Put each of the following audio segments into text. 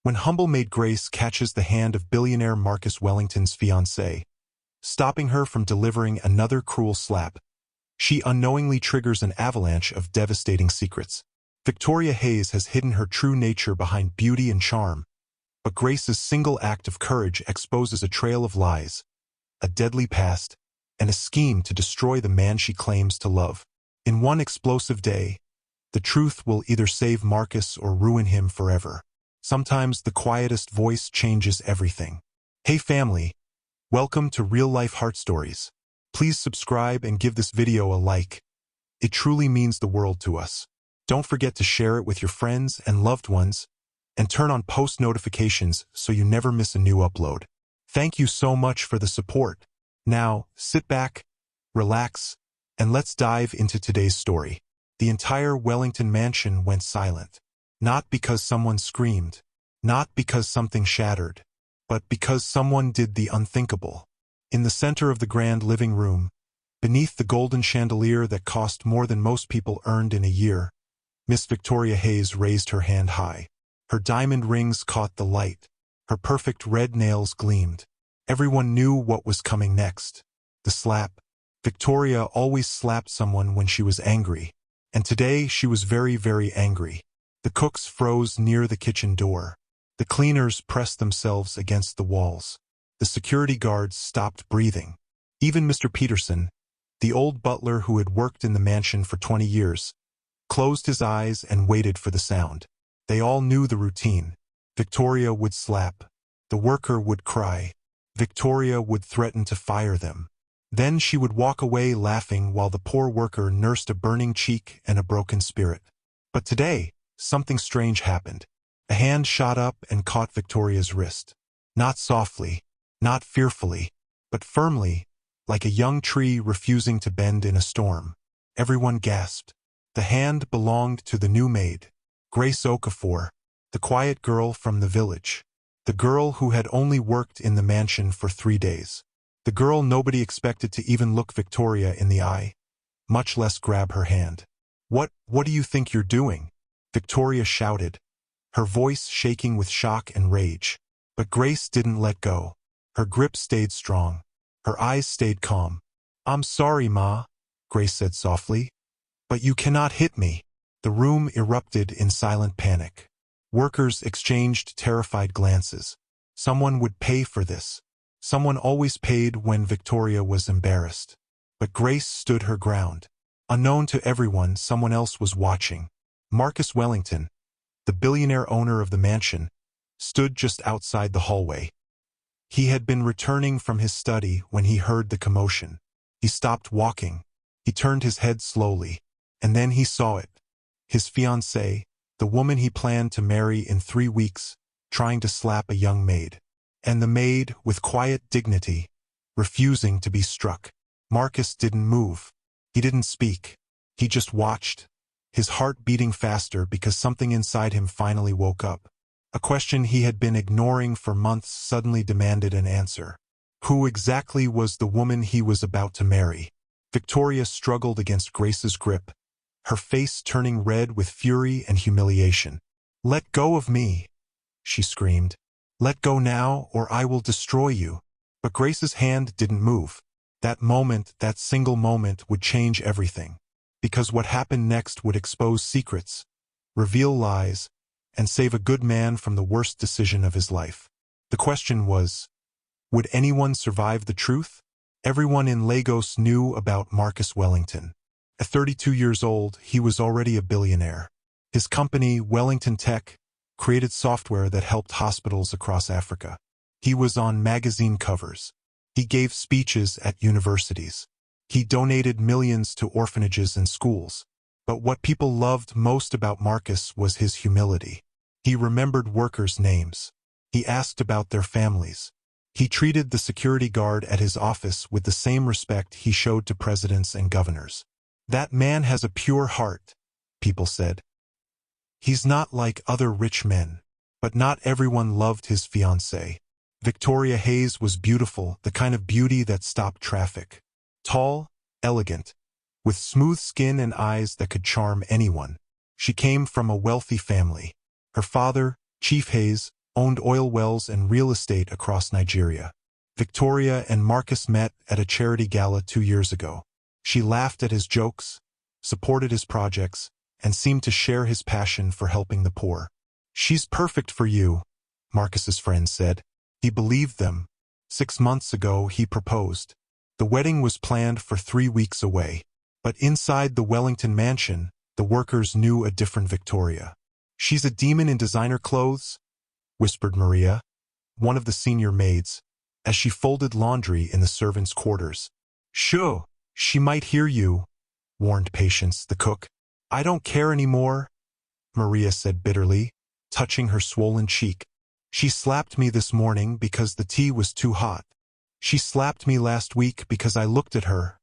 When humble maid Grace catches the hand of billionaire Marcus Wellington's fiancée, stopping her from delivering another cruel slap, she unknowingly triggers an avalanche of devastating secrets. Victoria Hayes has hidden her true nature behind beauty and charm, but Grace's single act of courage exposes a trail of lies, a deadly past, and a scheme to destroy the man she claims to love. In one explosive day, the truth will either save Marcus or ruin him forever. Sometimes the quietest voice changes everything. Hey family, welcome to Real Life Heart Stories. Please subscribe and give this video a like. It truly means the world to us. Don't forget to share it with your friends and loved ones, and turn on post notifications so you never miss a new upload. Thank you so much for the support. Now, sit back, relax, and let's dive into today's story. The entire Wellington mansion went silent. Not because someone screamed, not because something shattered, but because someone did the unthinkable. In the center of the grand living room, beneath the golden chandelier that cost more than most people earned in a year, Miss Victoria Hayes raised her hand high. Her diamond rings caught the light. Her perfect red nails gleamed. Everyone knew what was coming next. The slap. Victoria always slapped someone when she was angry, and today she was very, very angry. The cooks froze near the kitchen door. The cleaners pressed themselves against the walls. The security guards stopped breathing. Even Mr. Peterson, the old butler who had worked in the mansion for 20 years, closed his eyes and waited for the sound. They all knew the routine. Victoria would slap. The worker would cry. Victoria would threaten to fire them. Then she would walk away laughing while the poor worker nursed a burning cheek and a broken spirit. But today, something strange happened. A hand shot up and caught Victoria's wrist. Not softly, not fearfully, but firmly, like a young tree refusing to bend in a storm. Everyone gasped. The hand belonged to the new maid, Grace Okafor, the quiet girl from the village. The girl who had only worked in the mansion for 3 days. The girl nobody expected to even look Victoria in the eye, much less grab her hand. What do you think you're doing?" Victoria shouted, her voice shaking with shock and rage. But Grace didn't let go. Her grip stayed strong. Her eyes stayed calm. "I'm sorry, Ma," Grace said softly, "but you cannot hit me." The room erupted in silent panic. Workers exchanged terrified glances. Someone would pay for this. Someone always paid when Victoria was embarrassed. But Grace stood her ground. Unknown to everyone, someone else was watching. Marcus Wellington, the billionaire owner of the mansion, stood just outside the hallway. He had been returning from his study when he heard the commotion. He stopped walking. He turned his head slowly, and then he saw it. His fiancée, the woman he planned to marry in 3 weeks, trying to slap a young maid. And the maid, with quiet dignity, refusing to be struck. Marcus didn't move. He didn't speak. He just watched, his heart beating faster because something inside him finally woke up. A question he had been ignoring for months suddenly demanded an answer. Who exactly was the woman he was about to marry? Victoria struggled against Grace's grip, her face turning red with fury and humiliation. "Let go of me," she screamed. "Let go now, or I will destroy you." But Grace's hand didn't move. That moment, that single moment, would change everything. Because what happened next would expose secrets, reveal lies, and save a good man from the worst decision of his life. The question was, would anyone survive the truth? Everyone in Lagos knew about Marcus Wellington. At 32 years old, he was already a billionaire. His company, Wellington Tech, created software that helped hospitals across Africa. He was on magazine covers. He gave speeches at universities. He donated millions to orphanages and schools. But what people loved most about Marcus was his humility. He remembered workers' names. He asked about their families. He treated the security guard at his office with the same respect he showed to presidents and governors. "That man has a pure heart," people said. "He's not like other rich men." But not everyone loved his fiancée. Victoria Hayes was beautiful, the kind of beauty that stopped traffic. Tall, elegant, with smooth skin and eyes that could charm anyone. She came from a wealthy family. Her father, Chief Hayes, owned oil wells and real estate across Nigeria. Victoria and Marcus met at a charity gala 2 years ago. She laughed at his jokes, supported his projects, and seemed to share his passion for helping the poor. "She's perfect for you," Marcus's friends said. He believed them. 6 months ago, he proposed. The wedding was planned for 3 weeks away. But inside the Wellington mansion, the workers knew a different Victoria. "She's a demon in designer clothes," whispered Maria, one of the senior maids, as she folded laundry in the servants' quarters. "Shoo, she might hear you," warned Patience, the cook. "I don't care anymore," Maria said bitterly, touching her swollen cheek. "She slapped me this morning because the tea was too hot. She slapped me last week because I looked at her,"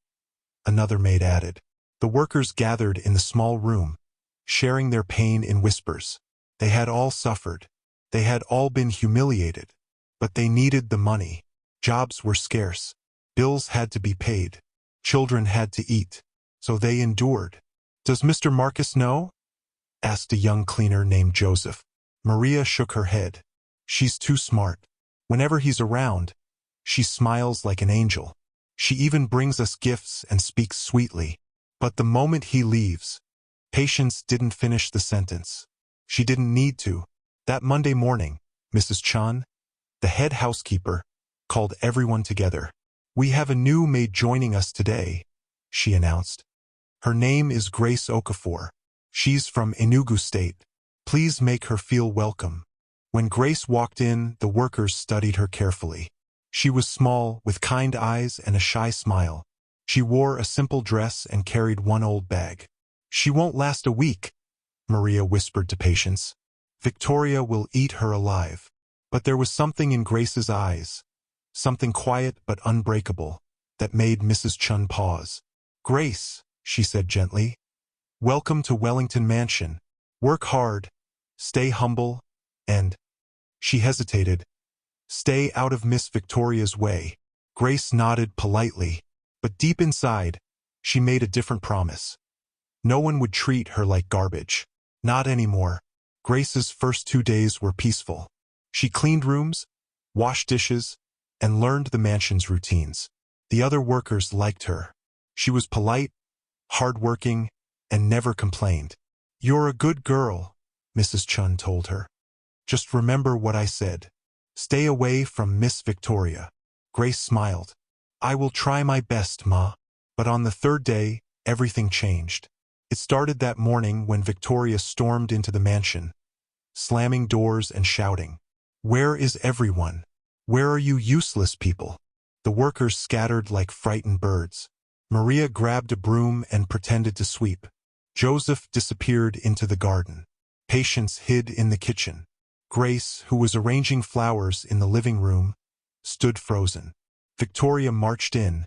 another maid added. The workers gathered in the small room, sharing their pain in whispers. They had all suffered. They had all been humiliated. But they needed the money. Jobs were scarce. Bills had to be paid. Children had to eat. So they endured. "Does Mr. Marcus know?" asked a young cleaner named Joseph. Maria shook her head. "She's too smart. Whenever he's around, she smiles like an angel. She even brings us gifts and speaks sweetly. But the moment he leaves..." Patience didn't finish the sentence. She didn't need to. That Monday morning, Mrs. Chun, the head housekeeper, called everyone together. "We have a new maid joining us today," she announced. "Her name is Grace Okafor. She's from Enugu State. Please make her feel welcome." When Grace walked in, the workers studied her carefully. She was small, with kind eyes and a shy smile. She wore a simple dress and carried one old bag. "She won't last a week," Maria whispered to Patience. "Victoria will eat her alive." But there was something in Grace's eyes, something quiet but unbreakable, that made Mrs. Chun pause. "Grace," she said gently, "welcome to Wellington Mansion. Work hard, stay humble, and..." She hesitated. "Stay out of Miss Victoria's way." Grace nodded politely, but deep inside, she made a different promise. No one would treat her like garbage. Not anymore. Grace's first 2 days were peaceful. She cleaned rooms, washed dishes, and learned the mansion's routines. The other workers liked her. She was polite, hardworking, and never complained. "You're a good girl," Mrs. Chun told her. "Just remember what I said. Stay away from Miss Victoria." Grace smiled. "I will try my best, Ma." But on the 3rd day, everything changed. It started that morning when Victoria stormed into the mansion, slamming doors and shouting, "Where is everyone? Where are you useless people?" The workers scattered like frightened birds. Maria grabbed a broom and pretended to sweep. Joseph disappeared into the garden. Patience hid in the kitchen. Grace, who was arranging flowers in the living room, stood frozen. Victoria marched in,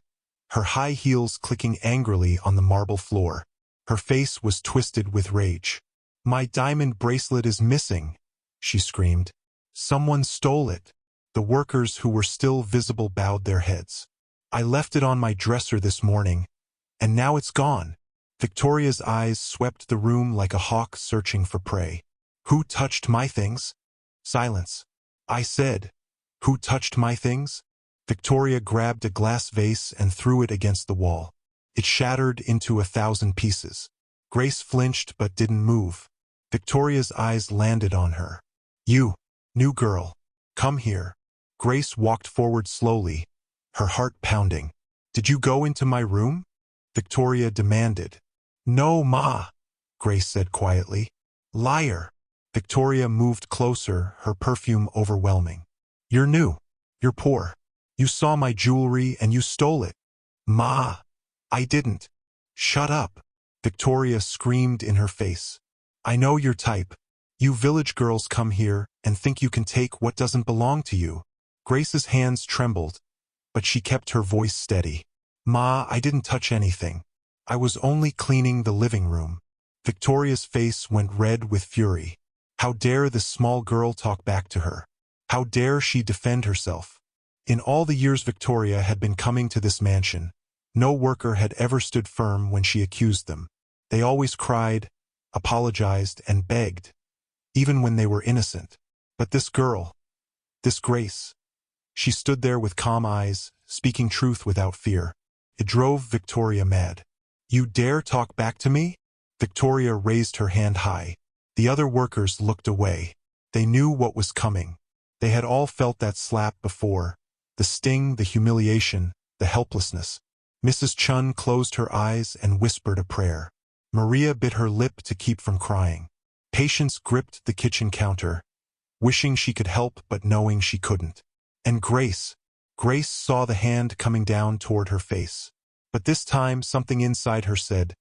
her high heels clicking angrily on the marble floor. Her face was twisted with rage. "My diamond bracelet is missing," she screamed. "Someone stole it." The workers who were still visible bowed their heads. "I left it on my dresser this morning, and now it's gone." Victoria's eyes swept the room like a hawk searching for prey. "Who touched my things?" "Silence," I said. "Who touched my things?" Victoria grabbed a glass vase and threw it against the wall. It shattered into 1,000 pieces. Grace flinched but didn't move. Victoria's eyes landed on her. "You, new girl, come here." Grace walked forward slowly, her heart pounding. "Did you go into my room?" Victoria demanded. "No, Ma," Grace said quietly. "Liar." Victoria moved closer, her perfume overwhelming. "You're new. You're poor. You saw my jewelry and you stole it." "Ma, I didn't." "Shut up," Victoria screamed in her face. "I know your type. You village girls come here and think you can take what doesn't belong to you." Grace's hands trembled, but she kept her voice steady. "Ma, I didn't touch anything. I was only cleaning the living room." Victoria's face went red with fury. How dare this small girl talk back to her? How dare she defend herself? In all the years Victoria had been coming to this mansion, no worker had ever stood firm when she accused them. They always cried, apologized, and begged, even when they were innocent. But this girl, this Grace, she stood there with calm eyes, speaking truth without fear. It drove Victoria mad. You dare talk back to me? Victoria raised her hand high. The other workers looked away. They knew what was coming. They had all felt that slap before. The sting, the humiliation, the helplessness. Mrs. Chun closed her eyes and whispered a prayer. Maria bit her lip to keep from crying. Patience gripped the kitchen counter, wishing she could help but knowing she couldn't. And Grace saw the hand coming down toward her face. But this time something inside her said,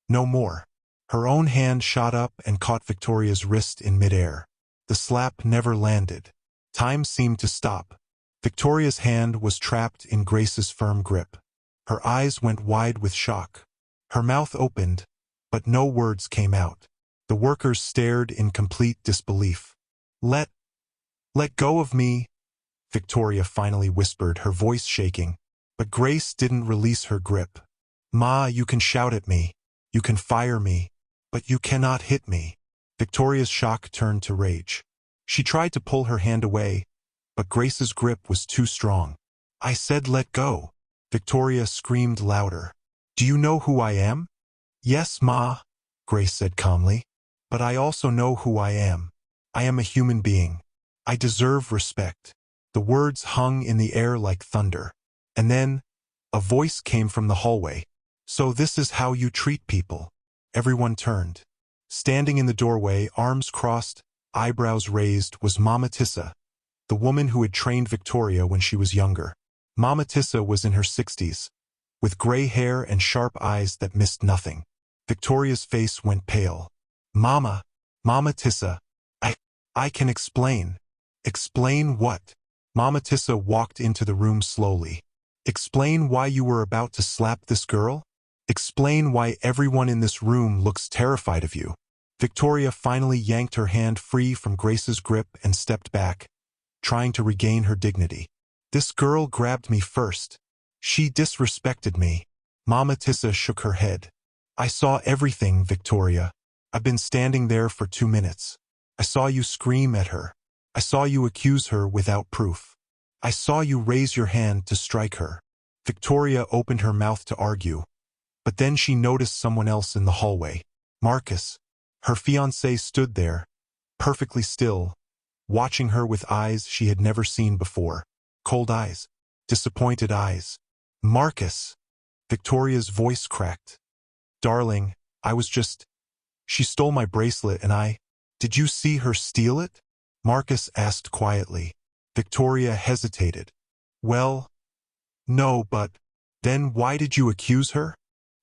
no more. Her own hand shot up and caught Victoria's wrist in midair. The slap never landed. Time seemed to stop. Victoria's hand was trapped in Grace's firm grip. Her eyes went wide with shock. Her mouth opened, but no words came out. The workers stared in complete disbelief. Let go of me, Victoria finally whispered, her voice shaking. But Grace didn't release her grip. Ma, you can shout at me. You can fire me. But you cannot hit me. Victoria's shock turned to rage. She tried to pull her hand away, but Grace's grip was too strong. I said let go. Victoria screamed louder. Do you know who I am? Yes, Ma, Grace said calmly. But I also know who I am. I am a human being. I deserve respect. The words hung in the air like thunder. And then, a voice came from the hallway. So this is how you treat people. Everyone turned. Standing in the doorway, arms crossed, eyebrows raised, was Mama Tissa, the woman who had trained Victoria when she was younger. Mama Tissa was in her 60s, with gray hair and sharp eyes that missed nothing. Victoria's face went pale. Mama Tissa, I can explain. Explain what? Mama Tissa walked into the room slowly. Explain why you were about to slap this girl? Explain why everyone in this room looks terrified of you. Victoria finally yanked her hand free from Grace's grip and stepped back, trying to regain her dignity. This girl grabbed me first. She disrespected me. Mama Tissa shook her head. I saw everything, Victoria. I've been standing there for 2 minutes. I saw you scream at her. I saw you accuse her without proof. I saw you raise your hand to strike her. Victoria opened her mouth to argue, but then she noticed someone else in the hallway. Marcus. Her fiancé stood there, perfectly still, watching her with eyes she had never seen before. Cold eyes. Disappointed eyes. Marcus. Victoria's voice cracked. Darling, I was just... She stole my bracelet and I... Did you see her steal it? Marcus asked quietly. Victoria hesitated. Well, no, but... Then why did you accuse her?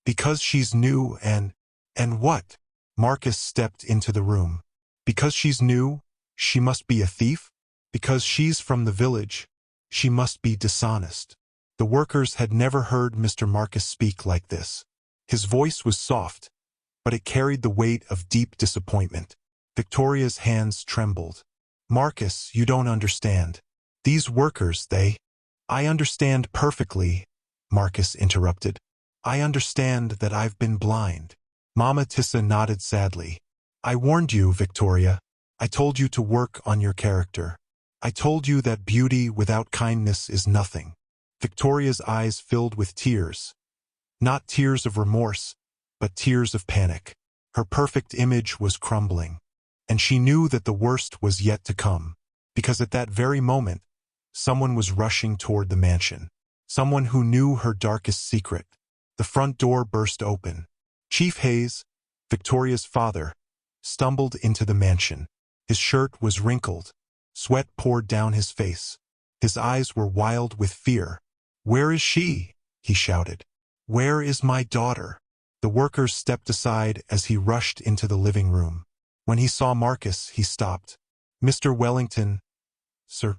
Because she's new and what? Marcus stepped into the room. Because she's new, she must be a thief? Because she's from the village, she must be dishonest. The workers had never heard Mr. Marcus speak like this. His voice was soft, but it carried the weight of deep disappointment. Victoria's hands trembled. Marcus, you don't understand. These workers, I understand perfectly, Marcus interrupted. I understand that I've been blind. Mama Tissa nodded sadly. I warned you, Victoria. I told you to work on your character. I told you that beauty without kindness is nothing. Victoria's eyes filled with tears. Not tears of remorse, but tears of panic. Her perfect image was crumbling. And she knew that the worst was yet to come. Because at that very moment, someone was rushing toward the mansion. Someone who knew her darkest secret. The front door burst open. Chief Hayes, Victoria's father, stumbled into the mansion. His shirt was wrinkled. Sweat poured down his face. His eyes were wild with fear. Where is she? He shouted. Where is my daughter? The workers stepped aside as he rushed into the living room. When he saw Marcus, he stopped. Mr. Wellington, sir,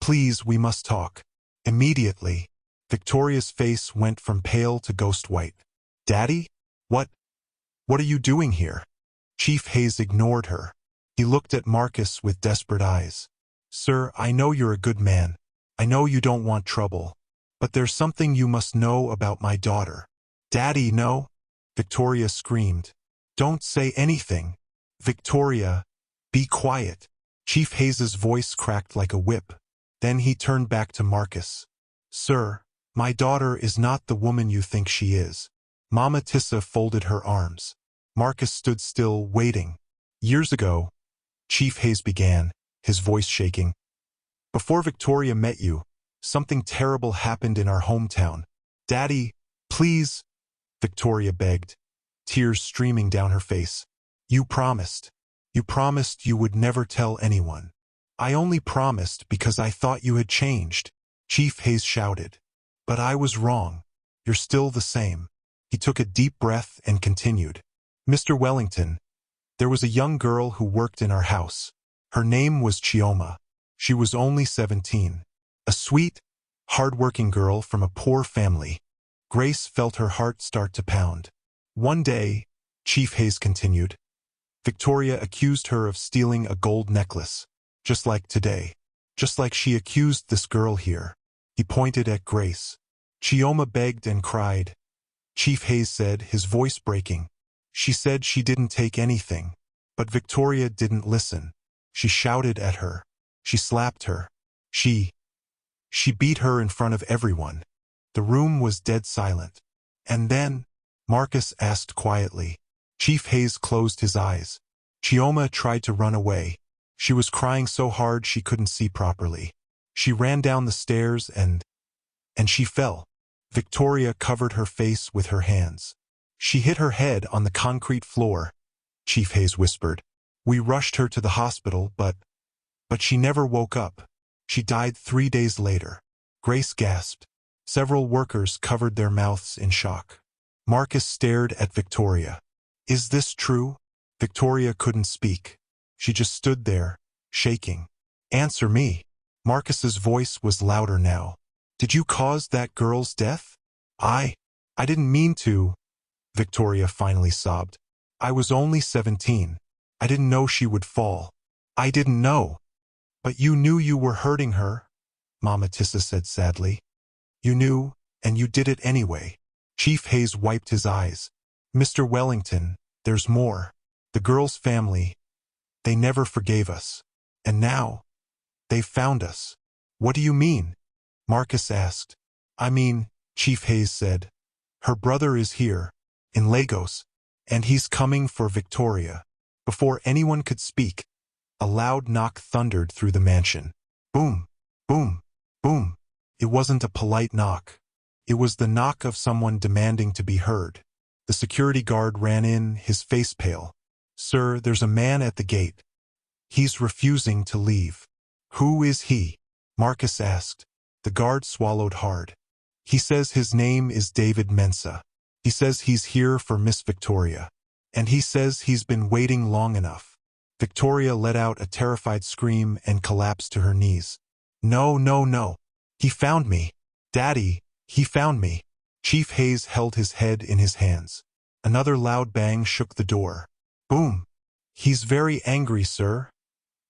please, we must talk. Immediately, Victoria's face went from pale to ghost white. Daddy? What are you doing here? Chief Hayes ignored her. He looked at Marcus with desperate eyes. Sir, I know you're a good man. I know you don't want trouble. But there's something you must know about my daughter. Daddy, no? Victoria screamed. Don't say anything. Victoria, be quiet. Chief Hayes's voice cracked like a whip. Then he turned back to Marcus. "Sir, my daughter is not the woman you think she is." Mama Tissa folded her arms. Marcus stood still, waiting. "Years ago," Chief Hayes began, his voice shaking, "before Victoria met you, something terrible happened in our hometown. Daddy, please," Victoria begged, tears streaming down her face. You promised you would never tell anyone." "I only promised because I thought you had changed," Chief Hayes shouted. "But I was wrong. You're still the same." He took a deep breath and continued. "Mr. Wellington, there was a young girl who worked in our house. Her name was Chioma. She was only 17. A sweet, hard-working girl from a poor family." Grace felt her heart start to pound. "One day," Chief Hayes continued, "Victoria accused her of stealing a gold necklace. Just like today. Just like she accused this girl here." He pointed at Grace. Chioma begged and cried. Chief Hayes said, his voice breaking. "She said she didn't take anything. But Victoria didn't listen. She shouted at her. She slapped her. She beat her in front of everyone." The room was dead silent. "And then?" Marcus asked quietly. Chief Hayes closed his eyes. "Chioma tried to run away. She was crying so hard she couldn't see properly. She ran down the stairs and she fell." Victoria covered her face with her hands. "She hit her head on the concrete floor," Chief Hayes whispered. "We rushed her to the hospital, but she never woke up. She died 3 days later." Grace gasped. Several workers covered their mouths in shock. Marcus stared at Victoria. "Is this true?" Victoria couldn't speak. She just stood there, shaking. "Answer me." Marcus's voice was louder now. "Did you cause that girl's death?" I didn't mean to," Victoria finally sobbed. "I was only 17. I didn't know she would fall. I didn't know." "But you knew you were hurting her," Mama Tissa said sadly. "You knew, and you did it anyway." Chief Hayes wiped his eyes. "Mr. Wellington, there's more. The girl's family, they never forgave us. And now, they've found us." "What do you mean?" Marcus asked. "I mean," Chief Hayes said, "her brother is here, in Lagos, and he's coming for Victoria." Before anyone could speak, a loud knock thundered through the mansion. Boom, boom, boom. It wasn't a polite knock. It was the knock of someone demanding to be heard. The security guard ran in, his face pale. "Sir, there's a man at the gate. He's refusing to leave." "Who is he?" Marcus asked. The guard swallowed hard. "He says his name is David Mensah. He says he's here for Miss Victoria. And he says he's been waiting long enough." Victoria let out a terrified scream and collapsed to her knees. "No, no, no. He found me. Daddy, he found me." Chief Hayes held his head in his hands. Another loud bang shook the door. Boom. "He's very angry, sir,"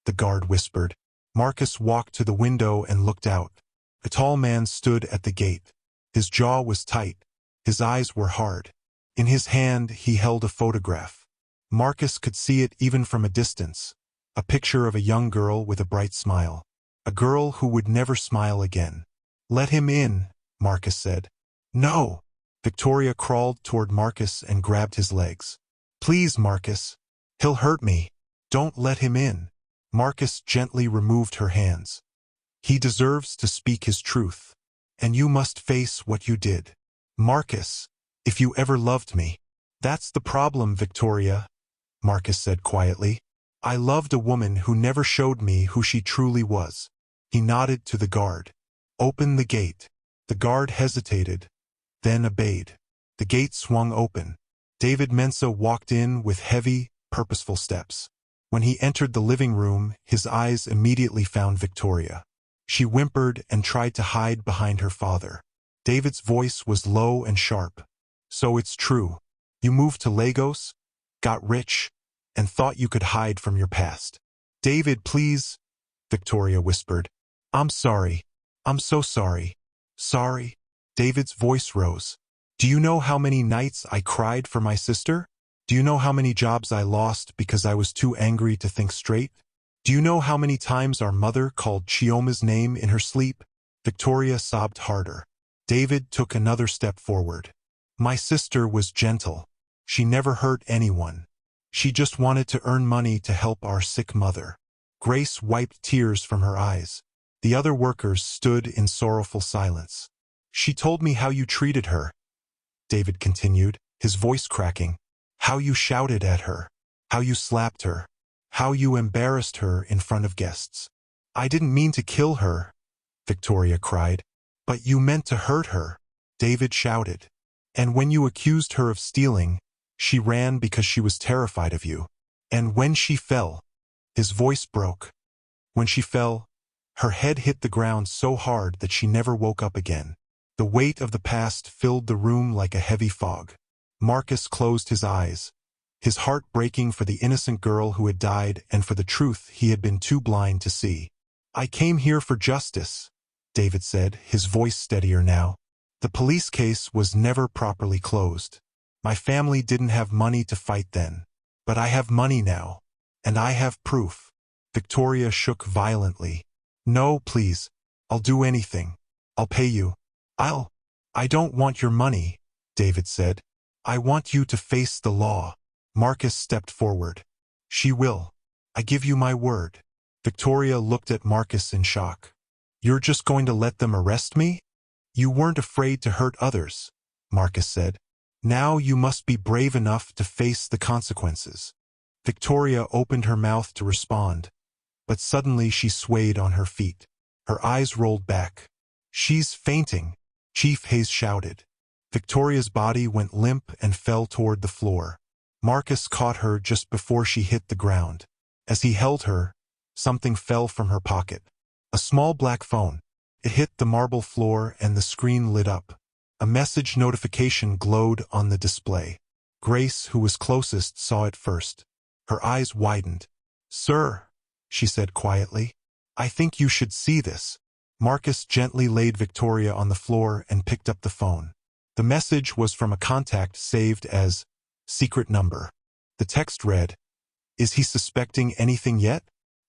the guard whispered. Marcus walked to the window and looked out. A tall man stood at the gate. His jaw was tight. His eyes were hard. In his hand he held a photograph. Marcus could see it even from a distance. A picture of a young girl with a bright smile. A girl who would never smile again. "Let him in," Marcus said. "No." Victoria crawled toward Marcus and grabbed his legs. "Please, Marcus. He'll hurt me. Don't let him in." Marcus gently removed her hands. "He deserves to speak his truth. And you must face what you did. Marcus, if you ever loved me." "That's the problem, Victoria," Marcus said quietly. "I loved a woman who never showed me who she truly was." He nodded to the guard. "Open the gate." The guard hesitated, then obeyed. The gate swung open. David Mensah walked in with heavy, purposeful steps. When he entered the living room, his eyes immediately found Victoria. She whimpered and tried to hide behind her father. David's voice was low and sharp. "So it's true. You moved to Lagos, got rich, and thought you could hide from your past." "David, please," Victoria whispered. "I'm sorry. I'm so sorry." "Sorry?" David's voice rose. "Do you know how many nights I cried for my sister? Do you know how many jobs I lost because I was too angry to think straight? Do you know how many times our mother called Chioma's name in her sleep? Victoria sobbed harder. David took another step forward. My sister was gentle. She never hurt anyone. She just wanted to earn money to help our sick mother. Grace wiped tears from her eyes. The other workers stood in sorrowful silence. She told me how you treated her, David continued, his voice cracking. How you shouted at her. How you slapped her. How you embarrassed her in front of guests. I didn't mean to kill her, Victoria cried. But you meant to hurt her, David shouted. And when you accused her of stealing, she ran because she was terrified of you. And when she fell, his voice broke. When she fell, her head hit the ground so hard that she never woke up again. The weight of the past filled the room like a heavy fog. Marcus closed his eyes, his heart breaking for the innocent girl who had died and for the truth he had been too blind to see. I came here for justice, David said, his voice steadier now. The police case was never properly closed. My family didn't have money to fight then. But I have money now. And I have proof. Victoria shook violently. No, please. I'll do anything. I'll pay you. I don't want your money, David said. I want you to face the law. Marcus stepped forward. She will. I give you my word. Victoria looked at Marcus in shock. You're just going to let them arrest me? You weren't afraid to hurt others, Marcus said. Now you must be brave enough to face the consequences. Victoria opened her mouth to respond, but suddenly she swayed on her feet. Her eyes rolled back. She's fainting, Chief Hayes shouted. Victoria's body went limp and fell toward the floor. Marcus caught her just before she hit the ground. As he held her, something fell from her pocket. A small black phone. It hit the marble floor and the screen lit up. A message notification glowed on the display. Grace, who was closest, saw it first. Her eyes widened. Sir, she said quietly, I think you should see this. Marcus gently laid Victoria on the floor and picked up the phone. The message was from a contact saved as secret number. The text read, Is he suspecting anything yet?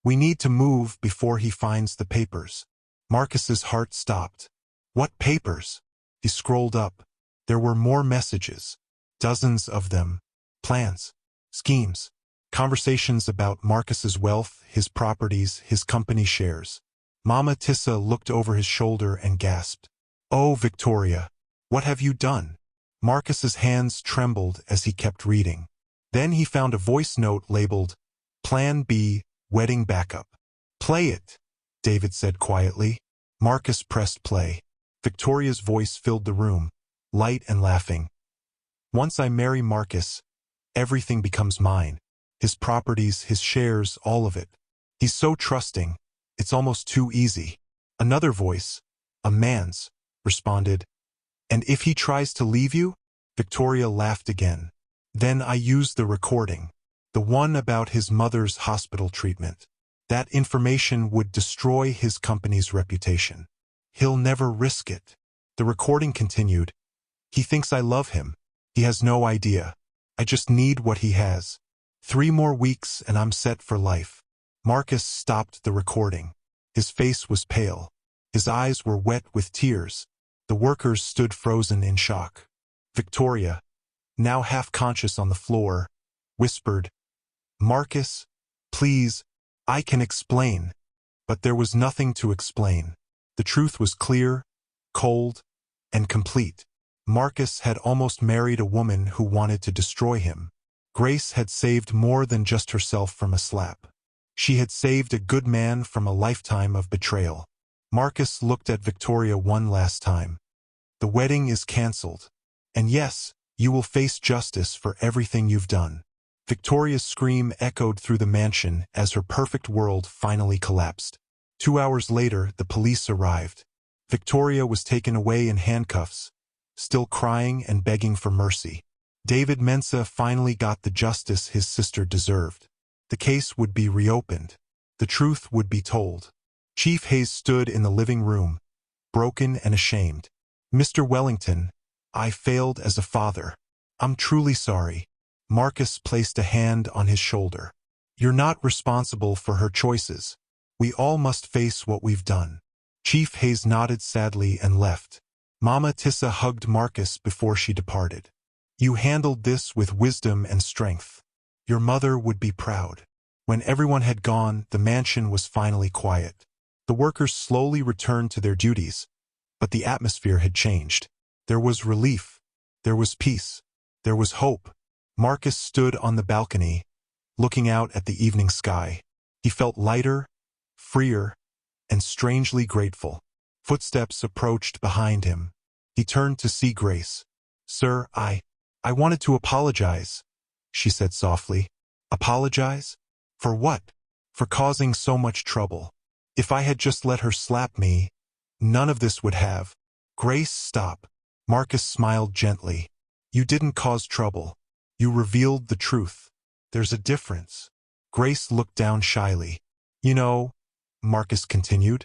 We need to move before he finds the papers. Marcus's heart stopped. What papers? He scrolled up. There were more messages. Dozens of them. Plans. Schemes. Conversations about Marcus's wealth, his properties, his company shares. Mama Tissa looked over his shoulder and gasped. Oh, Victoria, what have you done? Marcus's hands trembled as he kept reading. Then he found a voice note labeled, Plan B, Wedding Backup. Play it, David said quietly. Marcus pressed play. Victoria's voice filled the room, light and laughing. Once I marry Marcus, everything becomes mine. His properties, his shares, all of it. He's so trusting. It's almost too easy. Another voice, a man's, responded. And if he tries to leave you? Victoria laughed again. Then I used the recording. The one about his mother's hospital treatment. That information would destroy his company's reputation. He'll never risk it. The recording continued. He thinks I love him. He has no idea. I just need what he has. 3 more weeks and I'm set for life. Marcus stopped the recording. His face was pale. His eyes were wet with tears. The workers stood frozen in shock. Victoria, now half conscious on the floor, whispered, Marcus, please, I can explain. But there was nothing to explain. The truth was clear, cold, and complete. Marcus had almost married a woman who wanted to destroy him. Grace had saved more than just herself from a slap. She had saved a good man from a lifetime of betrayal. Marcus looked at Victoria one last time. The wedding is cancelled. And yes, you will face justice for everything you've done. Victoria's scream echoed through the mansion as her perfect world finally collapsed. 2 hours later, the police arrived. Victoria was taken away in handcuffs, still crying and begging for mercy. David Mensah finally got the justice his sister deserved. The case would be reopened. The truth would be told. Chief Hayes stood in the living room, broken and ashamed. Mr. Wellington, I failed as a father. I'm truly sorry. Marcus placed a hand on his shoulder. You're not responsible for her choices. We all must face what we've done. Chief Hayes nodded sadly and left. Mama Tissa hugged Marcus before she departed. You handled this with wisdom and strength. Your mother would be proud. When everyone had gone, the mansion was finally quiet. The workers slowly returned to their duties, but the atmosphere had changed. There was relief. There was peace. There was hope. Marcus stood on the balcony, looking out at the evening sky. He felt lighter, freer, and strangely grateful. Footsteps approached behind him. He turned to see Grace. Sir, I wanted to apologize, she said softly. Apologize? For what? For causing so much trouble. If I had just let her slap me, none of this would have. Grace, stop. Marcus smiled gently. You didn't cause trouble. You revealed the truth. There's a difference. Grace looked down shyly. You know, Marcus continued,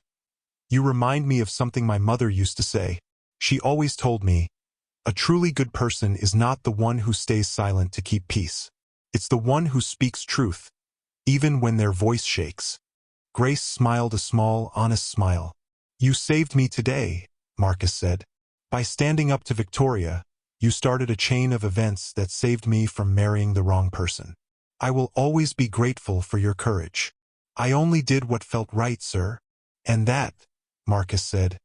you remind me of something my mother used to say. She always told me, a truly good person is not the one who stays silent to keep peace. It's the one who speaks truth, even when their voice shakes. Grace smiled a small, honest smile. You saved me today, Marcus said. By standing up to Victoria, you started a chain of events that saved me from marrying the wrong person. I will always be grateful for your courage. I only did what felt right, sir. And that, Marcus said,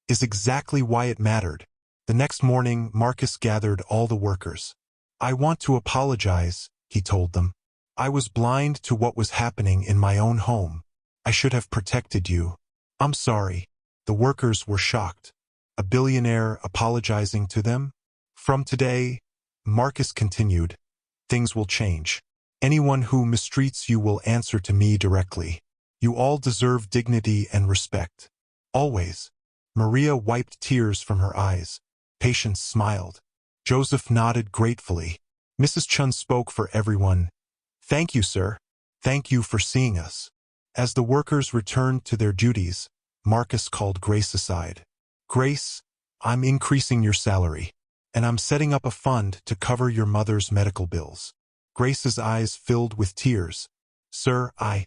is exactly why it mattered. The next morning, Marcus gathered all the workers. I want to apologize, he told them. I was blind to what was happening in my own home. I should have protected you. I'm sorry. The workers were shocked. A billionaire apologizing to them? From today, Marcus continued, things will change. Anyone who mistreats you will answer to me directly. You all deserve dignity and respect. Always. Maria wiped tears from her eyes. Patience smiled. Joseph nodded gratefully. Mrs. Chun spoke for everyone. Thank you, sir. Thank you for seeing us. As the workers returned to their duties, Marcus called Grace aside. Grace, I'm increasing your salary, and I'm setting up a fund to cover your mother's medical bills. Grace's eyes filled with tears. Sir, I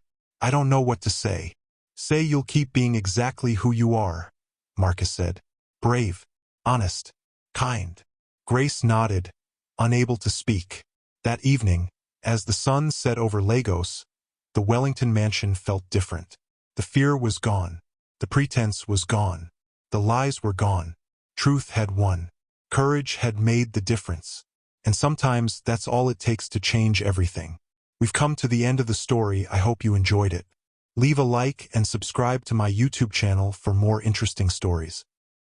don't know what to say. Say you'll keep being exactly who you are, Marcus said. Brave, honest, kind. Grace nodded, unable to speak. That evening, as the sun set over Lagos, the Wellington mansion felt different. The fear was gone. The pretense was gone. The lies were gone. Truth had won. Courage had made the difference. And sometimes that's all it takes to change everything. We've come to the end of the story. I hope you enjoyed it. Leave a like and subscribe to my YouTube channel for more interesting stories.